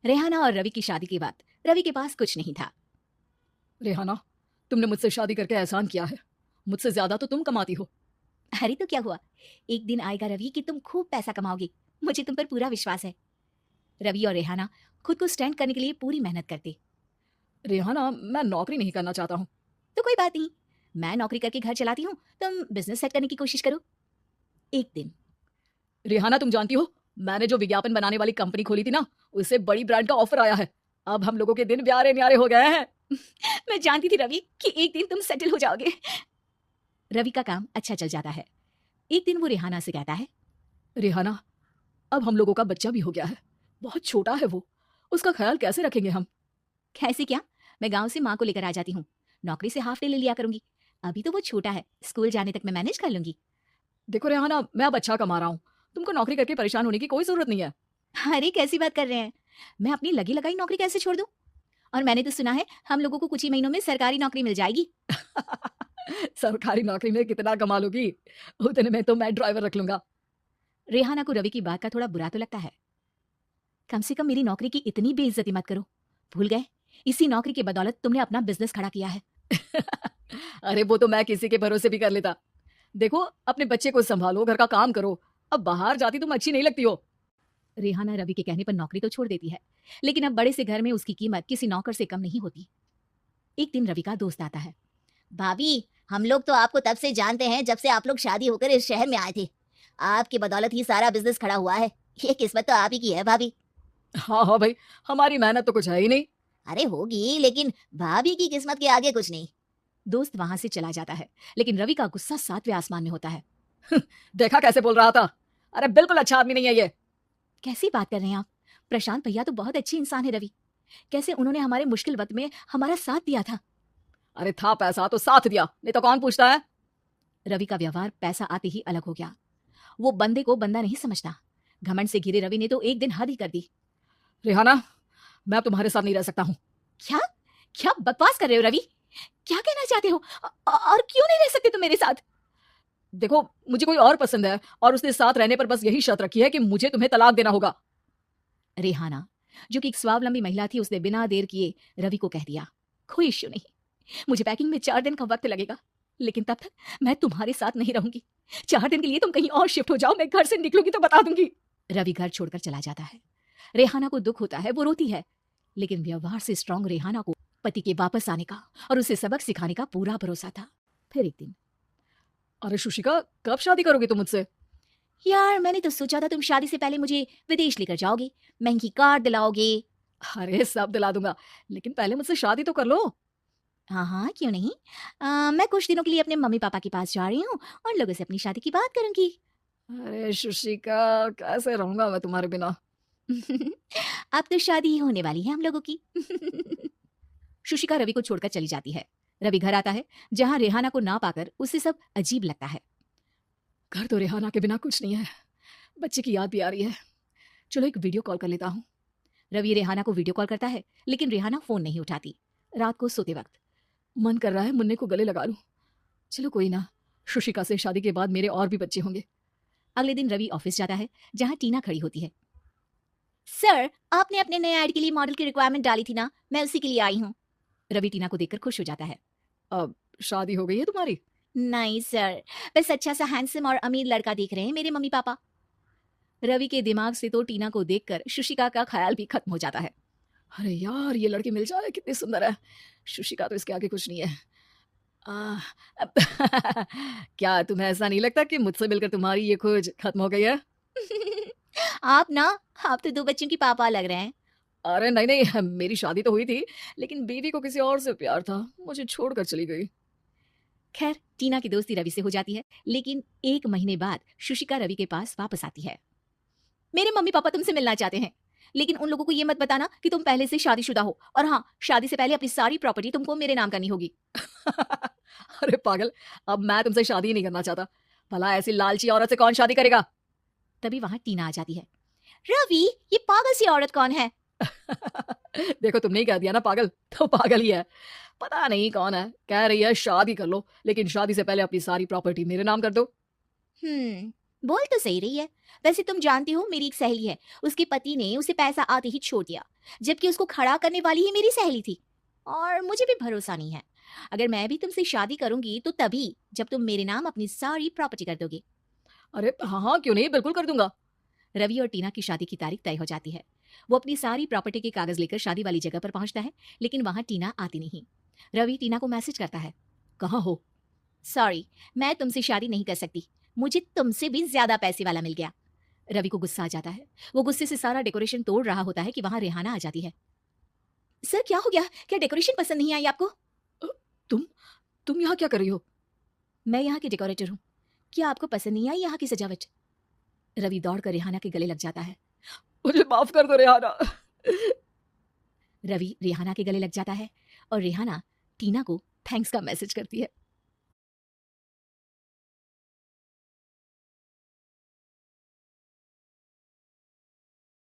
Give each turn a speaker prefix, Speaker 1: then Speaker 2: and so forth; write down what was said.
Speaker 1: रेहाना और रवि की शादी के बाद रवि के पास कुछ नहीं था।
Speaker 2: रेहाना, तुमने मुझसे शादी करके एहसान किया है। मुझसे ज्यादा तो तुम कमाती हो।
Speaker 1: अरे तो क्या हुआ, एक दिन आएगा रवि कि तुम खूब पैसा कमाओगे। मुझे तुम पर पूरा विश्वास है। रवि और रेहाना खुद को स्टैंड करने के लिए पूरी मेहनत करते।
Speaker 2: रेहाना, मैं नौकरी नहीं करना चाहता हूँ।
Speaker 1: तो कोई बात नहीं, मैं नौकरी करके घर चलाती हूँ, तुम बिजनेस सेट करने की कोशिश करो। एक दिन
Speaker 2: रेहाना, तुम जानती हो, मैंने जो विज्ञापन बनाने वाली कंपनी खोली थी ना, उससे बड़ी ब्रांड का ऑफर आया है। अब हम लोगों के दिन प्यारे न्यारे हो गए हैं।
Speaker 1: मैं जानती थी रवि कि एक दिन तुम सेटल हो जाओगे। रवि का काम अच्छा चल जाता है। एक दिन वो रेहाना से कहता है,
Speaker 2: रेहाना, अब हम लोगों का बच्चा भी हो गया है। बहुत छोटा है वो। उसका ख्याल कैसे रखेंगे हम?
Speaker 1: कैसे क्या, मैं गांव से माँ को लेकर आ जाती हूँ। नौकरी से हाफ डे ले लिया करूंगी। अभी तो वो छोटा है, स्कूल जाने तक मैं मैनेज कर लूंगी।
Speaker 2: देखो रेहाना, मैं अब अच्छा कमा रहा हूँ। तुमको नौकरी करके परेशान होने की कोई जरूरत नहीं है।
Speaker 1: अरे कैसी बात कर रहे हैं, मैं अपनी लगी लगाई नौकरी कैसे छोड़ दूं? और मैंने तो सुना है हम लोगों को कुछ ही महीनों में सरकारी नौकरी मिल जाएगी।
Speaker 2: सरकारी नौकरी में कितना कमा लोगी? उतने में तो मैं ड्राइवर रख लूंगा।
Speaker 1: रेहाना को रवि की बात का थोड़ा बुरा तो लगता है। कम से कम मेरी नौकरी की इतनी बेइज्जती मत करो। भूल गए, इसी नौकरी की बदौलत तुमने अपना बिजनेस खड़ा किया है।
Speaker 2: अरे वो तो मैं किसी के भरोसे भी कर लेता। देखो, अपने बच्चे को संभालो, घर का काम करो। अब बाहर जाती तुम अच्छी नहीं लगती हो।
Speaker 1: रेहाना रवि के कहने पर नौकरी तो छोड़ देती है, लेकिन अब बड़े से घर में उसकी कीमत किसी नौकर से कम नहीं होती। एक दिन रवि का दोस्त आता है। भाभी, हम लोग तो आपको तब से जानते हैं जब से आप लोग शादी होकर इस शहर में आए थे। आपकी बदौलत ही सारा बिजनेस खड़ा हुआ है। ये किस्मत तो आप ही की है भाभी।
Speaker 2: हाँ हाँ भाई, हमारी मेहनत तो कुछ है ही नहीं।
Speaker 1: अरे होगी, लेकिन भाभी की किस्मत के आगे कुछ नहीं। दोस्त वहां से चला जाता है, लेकिन रवि का गुस्सा सातवें आसमान में होता है।
Speaker 2: देखा कैसे बोल रहा था। अरे बिल्कुल अच्छा आदमी नहीं है ये।
Speaker 1: कैसी बात कर रहे हैं आप? प्रशांत भैया तो बहुत अच्छे इंसान है रवि। कैसे उन्होंने हमारे मुश्किल वक्त में हमारा साथ दिया था।
Speaker 2: अरे था पैसा तो साथ दिया, नहीं तो कौन पूछता है।
Speaker 1: रवि का व्यवहार पैसा आते ही अलग हो गया। वो बंदे को बंदा नहीं समझता। घमंड से घिरे रवि ने तो एक दिन हद ही कर दी।
Speaker 2: रेहाना, मैं तुम्हारे साथ नहीं रह सकता हूँ।
Speaker 1: क्या क्या बकवास कर रहे हो रवि? क्या कहना चाहते हो? और क्यों नहीं रह सकते तुम मेरे साथ?
Speaker 2: देखो, मुझे कोई और पसंद है और उसके साथ रहने पर बस यही शर्त रखी है कि मुझे तुम्हें तलाक देना होगा।
Speaker 1: रेहाना, जो कि एक स्वावलंबी महिला थी, उसने बिना देर किए रवि को कह दिया, कोई इश्यू नहीं, मुझे पैकिंग में 4 दिन का वक्त लगेगा, लेकिन तब तक मैं तुम्हारे साथ नहीं रहूंगी। 4 दिन के लिए तुम कहीं और शिफ्ट हो जाओ, मैं घर से निकलूंगी तो बता दूंगी। रवि घर छोड़कर चला जाता है। रेहाना को दुख होता है, वो रोती है, लेकिन व्यवहार से स्ट्रांग रेहाना को पति के वापस आने का और उसे सबक सिखाने का पूरा भरोसा था। फिर एक दिन,
Speaker 2: अरे शुशिका, कब शादी करोगी तुम मुझसे?
Speaker 1: यार मैंने तो सोचा था तुम शादी से पहले मुझे विदेश लेकर जाओगे, महंगी कार दिलाओगे।
Speaker 2: अरे सब दिला दूंगा, लेकिन पहले मुझसे शादी तो कर लो।
Speaker 1: हाँ हाँ, क्यों नहीं। मैं कुछ दिनों के लिए अपने मम्मी पापा के पास जा रही हूँ और लोगों से अपनी शादी की बात करूंगी।
Speaker 2: अरे शुशिका, कैसे रहूंगा मैं तुम्हारे बिना।
Speaker 1: अब तो शादी ही होने वाली है हम लोगों की। शुशिका रवि को छोड़कर चली जाती है। रवि घर आता है, जहां रेहाना को ना पाकर उसे सब अजीब लगता है।
Speaker 2: घर तो रेहाना के बिना कुछ नहीं है। बच्चे की याद भी आ रही है। चलो एक वीडियो कॉल कर लेता हूँ।
Speaker 1: रवि रेहाना को वीडियो कॉल करता है, लेकिन रेहाना फोन नहीं उठाती। रात को सोते वक्त
Speaker 2: मन कर रहा है मुन्ने को गले लगा लूं। चलो कोई ना, शुशिका से शादी के बाद मेरे और भी बच्चे होंगे।
Speaker 1: अगले दिन रवि ऑफिस जाता है, जहां टीना खड़ी होती है। सर, आपने अपने नए ऐड के लिए मॉडल की रिक्वायरमेंट डाली थी ना, मैं उसी के लिए आई हूँ। रवि टीना को देखकर खुश हो जाता है।
Speaker 2: अब शादी हो गई है तुम्हारी?
Speaker 1: नहीं सर, बस अच्छा सा हैंडसम और अमीर लड़का देख रहे हैं मेरे मम्मी पापा। रवि के दिमाग से तो टीना को देखकर शुशिका का ख्याल भी खत्म हो जाता है।
Speaker 2: अरे यार, ये लड़की मिल जाए कितनी सुंदर है। शुशिका तो इसके आगे कुछ नहीं है। आ, अब क्या तुम्हें ऐसा नहीं लगता कि मुझसे मिलकर तुम्हारी ये खोज खत्म हो गई है?
Speaker 1: आप ना, आप तो 2 बच्चों की पापा लग रहे हैं।
Speaker 2: अरे नहीं नहीं, मेरी शादी तो हुई थी, लेकिन बीवी को किसी और से प्यार था, मुझे छोड़कर चली गई।
Speaker 1: खैर, टीना की दोस्ती रवि से हो जाती है, लेकिन 1 महीने बाद शुशिका रवि के पास वापस आती है। मेरे मम्मी पापा तुमसे मिलना चाहते हैं, लेकिन उन लोगों को ये मत बताना कि तुम पहले से शादीशुदा हो, और हाँ, शादी से पहले अपनी सारी प्रॉपर्टी तुमको मेरे नाम करनी होगी।
Speaker 2: अरे पागल, अब मैं तुमसे शादी ही नहीं करना चाहता। भला ऐसी लालची औरत से कौन शादी करेगा?
Speaker 1: तभी वहां टीना आ जाती है। रवि, ये पागल सी औरत कौन है?
Speaker 2: देखो, तुमने ही कह दिया ना पागल, तो पागल ही है। पता नहीं कौन है, कह रही है शादी कर लो, लेकिन शादी से पहले अपनी सारी प्रॉपर्टी मेरे नाम कर दो।
Speaker 1: बोल तो सही रही है। वैसे तुम जानती हो मेरी एक सहेली है, उसके पति ने उसे पैसा आते ही छोड़ दिया, जबकि उसको खड़ा करने वाली ही मेरी सहेली थी। और मुझे भी भरोसा नहीं है। अगर मैं भी तुमसे शादी करूंगी तो तभी जब तुम मेरे नाम अपनी सारी प्रॉपर्टी कर दोगे।
Speaker 2: अरे हाँ हाँ, क्यों नहीं, बिल्कुल कर दूंगा।
Speaker 1: रवि और टीना की शादी की तारीख तय हो जाती है। वो अपनी सारी प्रॉपर्टी के कागज लेकर शादी वाली जगह पर पहुंचता है, लेकिन वहां टीना आती नहीं। रवि टीना को मैसेज करता है,
Speaker 2: कहाँ हो?
Speaker 1: सॉरी, मैं तुमसे शादी नहीं कर सकती, मुझे तुमसे भी ज्यादा पैसे वाला मिल गया। रवि को गुस्सा आ जाता है। वो गुस्से से सारा डेकोरेशन तोड़ रहा होता है कि वहां रेहाना आ जाती है। सर क्या हो गया, क्या डेकोरेशन पसंद नहीं आई आपको?
Speaker 2: अ, तुम यहाँ क्या कर रही हो?
Speaker 1: मैं यहाँ की डेकोरेटर हूँ, क्या आपको पसंद नहीं आई यहाँ की सजावट? रवि दौड़कर रेहाना के गले लग जाता है।
Speaker 2: मुझे माफ कर दो रेहाना।
Speaker 1: रवि रेहाना के गले लग जाता है और रेहाना टीना को थैंक्स का मैसेज करती है।